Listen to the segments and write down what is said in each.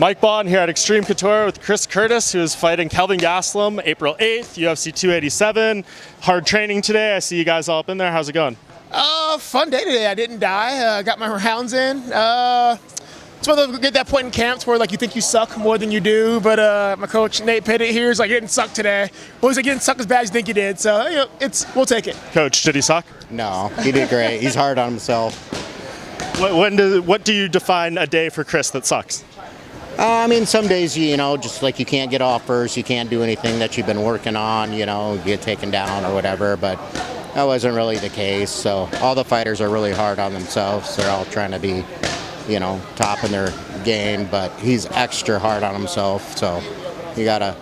Mike Bohn here at Extreme Couture with Chris Curtis, who is fighting Kelvin Gastelum April 8th, UFC 287. Hard training today. I see you guys all up in there. How's it going? Fun day today. I didn't die. Got my rounds in. It's one of those get that point in camps where like you think you suck more than you do, but my coach Nate Pettit here is like, you didn't suck today. Well, he's like, you didn't suck as bad as you think you did. So we'll take it. Coach, did he suck? No, he did great. He's hard on himself. What do you define a day for Chris that sucks? I mean, some days, just like you can't get offers, you can't do anything that you've been working on, get taken down or whatever, but that wasn't really the case. So all the fighters are really hard on themselves. They're all trying to be, top in their game, but he's extra hard on himself. So you gotta,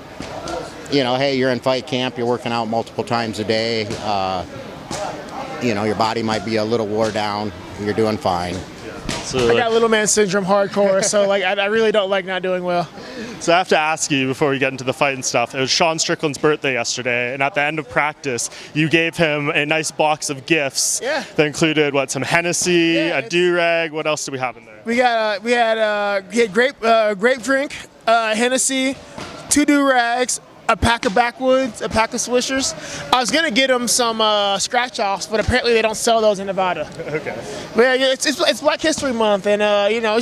hey, you're in fight camp, you're working out multiple times a day. Your body might be a little wore down. You're doing fine. I got little man syndrome hardcore, so like I really don't like not doing well. So I have to ask you before we get into the fight and stuff. It was Sean Strickland's birthday yesterday, and at the end of practice, you gave him a nice box of gifts that included some Hennessy, a do-rag. What else do we have in there? We had grape drink, Hennessy, 2 do-rags, a pack of backwoods, a pack of Swishers. I was gonna get them some scratch-offs, but apparently they don't sell those in Nevada. Okay. But yeah, it's Black History Month, and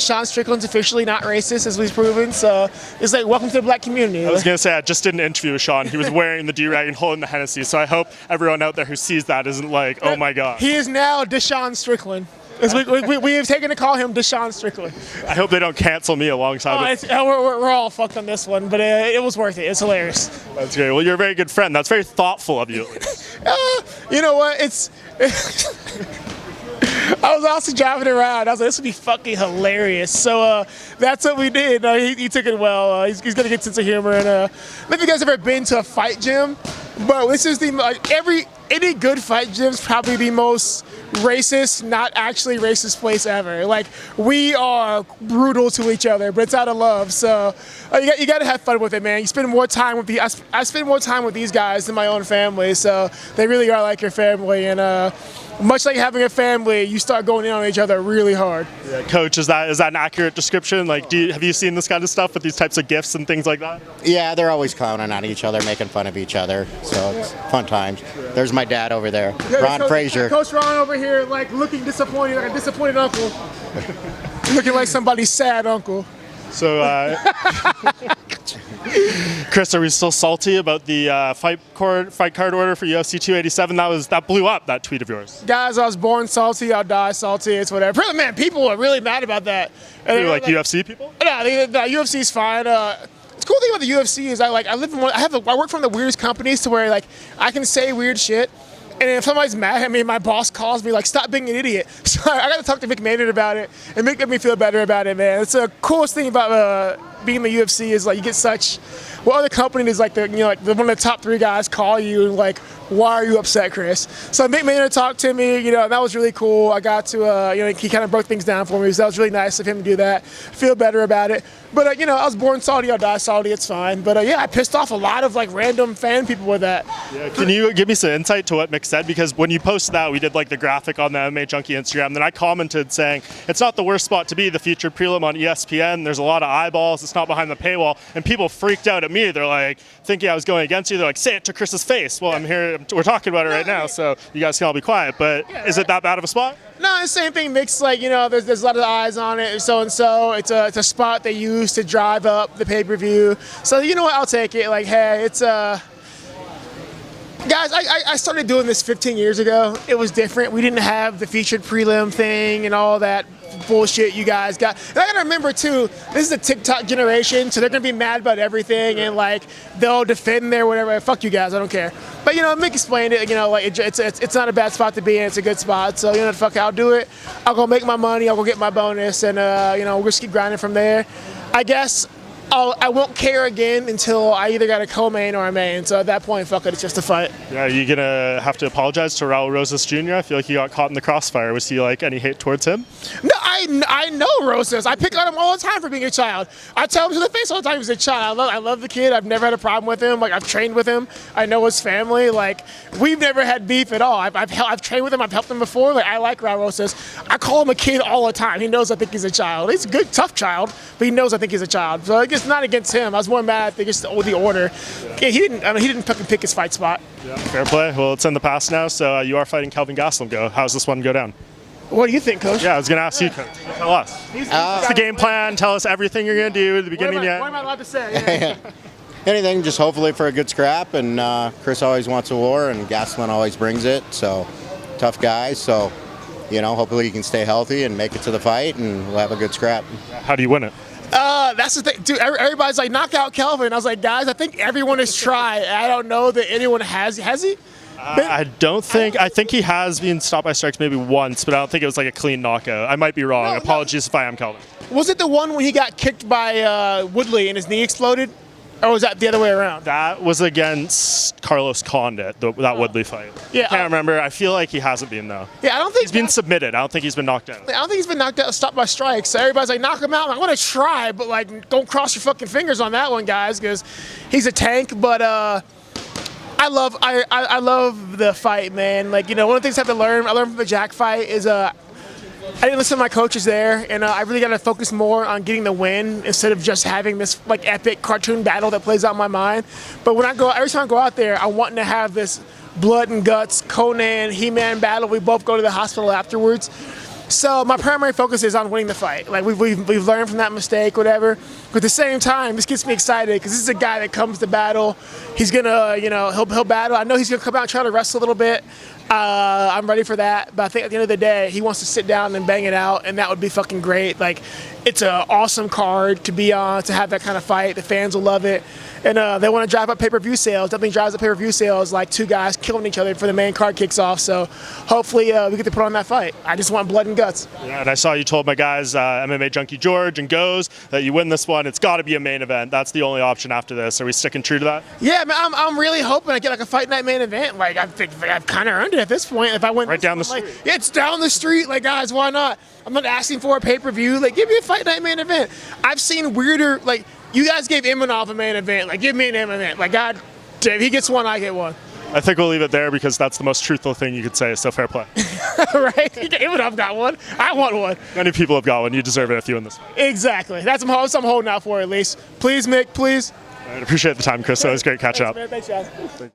Sean Strickland's officially not racist, as we've proven. So it's like, welcome to the black community. I was gonna say, I just did an interview with Sean. He was wearing the do-rag and holding the Hennessy. So I hope everyone out there who sees that isn't like, oh my god. He is now Deshaun Strickland. We have taken to call him Deshaun Strickland. I hope they don't cancel me alongside it. We're all fucked on this one, but it was worth it. It's hilarious. That's great. Well, you're a very good friend. That's very thoughtful of you. You know what? I was also driving around. I was like, this would be fucking hilarious. So that's what we did. He took it well. He's got a good sense of humor. And I don't know if you guys ever been to a fight gym, but this is any good fight gym's probably the most racist, not actually racist place ever. Like, we are brutal to each other, but it's out of love. So you got to have fun with it, man. You spend more time with I spend more time with these guys than my own family. So they really are like your family, and much like having a family, you start going in on each other really hard. Yeah, Coach, is that an accurate description? Like, have you seen this kind of stuff with these types of gifts and things like that? Yeah, they're always clowning on each other, making fun of each other. So it's fun times. There's my dad over there, Ron Frazier. Coach Ron over here, like looking disappointed, like a disappointed uncle. Looking like somebody's sad uncle. So, Chris, are we still salty about the fight card order for UFC 287? That blew up, that tweet of yours. Guys, I was born salty, I'll die salty. It's whatever. Really, man, people are really mad about that. You're like UFC people? No, the UFC's fine. The cool thing about the UFC is I work from the weirdest companies to where like I can say weird shit. And if somebody's mad at me, my boss calls me like, stop being an idiot. So I got to talk to Mick Maynard about it, and Mick made me feel better about it, man. It's the coolest thing about being in the UFC is like you get such. Well, other companies like one of the top 3 guys call you and like, why are you upset, Chris? So Mick Maynard talked to me, that was really cool. I got to, he kind of broke things down for me, so that was really nice of him to do that. Feel better about it. But I was born salty, I'll die salty. It's fine. But I pissed off a lot of like random fan people with that. Yeah, can you give me some insight to what Mick said? Because when you posted that, we did like the graphic on the MMA Junkie Instagram. Then I commented saying it's not the worst spot to be. The featured prelim on ESPN. There's a lot of eyeballs. It's not behind the paywall. And people freaked out at me. They're like thinking I was going against you. They're like, say it to Chris's face. Well, I'm here. We're talking about it right now, so you guys can all be quiet. But is it that bad of a spot? No, the same thing. Mick's like, there's a lot of eyes on it, so and so. It's a spot they use to drive up the pay-per-view. So you know what? I'll take it. Like, hey, it's guys, I started doing this 15 years ago. It was different. We didn't have the featured prelim thing and all that bullshit you guys got. And I gotta remember too, this is a TikTok generation, so they're gonna be mad about everything and like they'll defend their whatever. Fuck you guys, I don't care. But Mick explained it. It's not a bad spot to be in. It's a good spot. So fuck it, I'll do it. I'll go make my money. I'll go get my bonus, and we'll just keep grinding from there. I guess I won't care again until I either got a co-main or a main. So at that point, fuck it, it's just a fight. Yeah, are you gonna have to apologize to Raul Rosas Jr.? I feel like he got caught in the crossfire. Was he like any hate towards him? No, I know Rosas. I pick on him all the time for being a child. I tell him to the face all the time he's a child. I love the kid. I've never had a problem with him. Like, I've trained with him. I know his family. Like, we've never had beef at all. I've trained with him. I've helped him before. Like, I like Raul Rosas. I call him a kid all the time. He knows I think he's a child. He's a good, tough child, but he knows I think he's a child. So it's not against him. I was more mad at just the order. Yeah, he didn't fucking pick his fight spot. Yeah, fair play. Well, it's in the past now, so you are fighting Kelvin Gastelum. How's this one go down? What do you think, Coach? Yeah, I was going to ask you, Coach. Tell us. What's the game plan? Tell us everything you're going to do at the beginning. What am I allowed to say? Yeah. Anything, just hopefully for a good scrap. And Chris always wants a war, and Gastelum always brings it. So, tough guy. So, hopefully he can stay healthy and make it to the fight, and we'll have a good scrap. How do you win it? That's the thing, dude. Everybody's like, knock out Kelvin. I was like, guys, I think everyone has tried. I don't know that anyone has. Has he? I think he has been stopped by strikes maybe once, but I don't think it was like a clean knockout. I might be wrong. Apologies if I am, Kelvin. Was it the one when he got kicked by Woodley and his knee exploded? Or was that the other way around? That was against Carlos Condit, that Woodley fight. Yeah, I can't remember. I feel like he hasn't been, though. Yeah, I don't think he's been submitted. I don't think he's been knocked out. I don't think he's been knocked out, stopped by strikes. So everybody's like, knock him out. I'm going to try, but like, don't cross your fucking fingers on that one, guys, because he's a tank. But I love the fight, man. Like, one of the things I learned from the Jack fight is I didn't listen to my coaches there, and I really got to focus more on getting the win instead of just having this like epic cartoon battle that plays out in my mind. But every time I go out there, I'm wanting to have this blood and guts, Conan, He-Man battle. We both go to the hospital afterwards. So my primary focus is on winning the fight. Like we've learned from that mistake, whatever. But at the same time, this gets me excited because this is a guy that comes to battle. He's gonna, he'll battle. I know he's gonna come out and try to wrestle a little bit. I'm ready for that. But I think at the end of the day, he wants to sit down and bang it out, and that would be fucking great. Like, it's an awesome card to be on, to have that kind of fight. The fans will love it. And they want to drive up pay-per-view sales. Nothing drives up pay-per-view sales like two guys killing each other before the main card kicks off. So hopefully we get to put on that fight. I just want blood and guts. Yeah, and I saw you told my guys, MMA Junkie George and Goes, that you win this one. It's got to be a main event. That's the only option after this. Are we sticking true to that? Yeah, man, I'm really hoping I get like a fight night main event. Like, I think I've kind of earned it at this point. If I win right down the street. Like, it's down the street. Like, guys, why not? I'm not asking for a pay-per-view. Like, give me a fight night main event. I've seen weirder, like, you guys gave Imanov a main event. Like, give me an main event. Like, God, if he gets one, I get one. I think we'll leave it there because that's the most truthful thing you could say. So fair play. Right? Imanov got one. I want one. Many people have got one. You deserve it if you win this fight. Exactly. That's what I'm holding out for, at least. Please, Mick, please. I appreciate the time, Chris. It was great catching up. Man. Thanks, guys.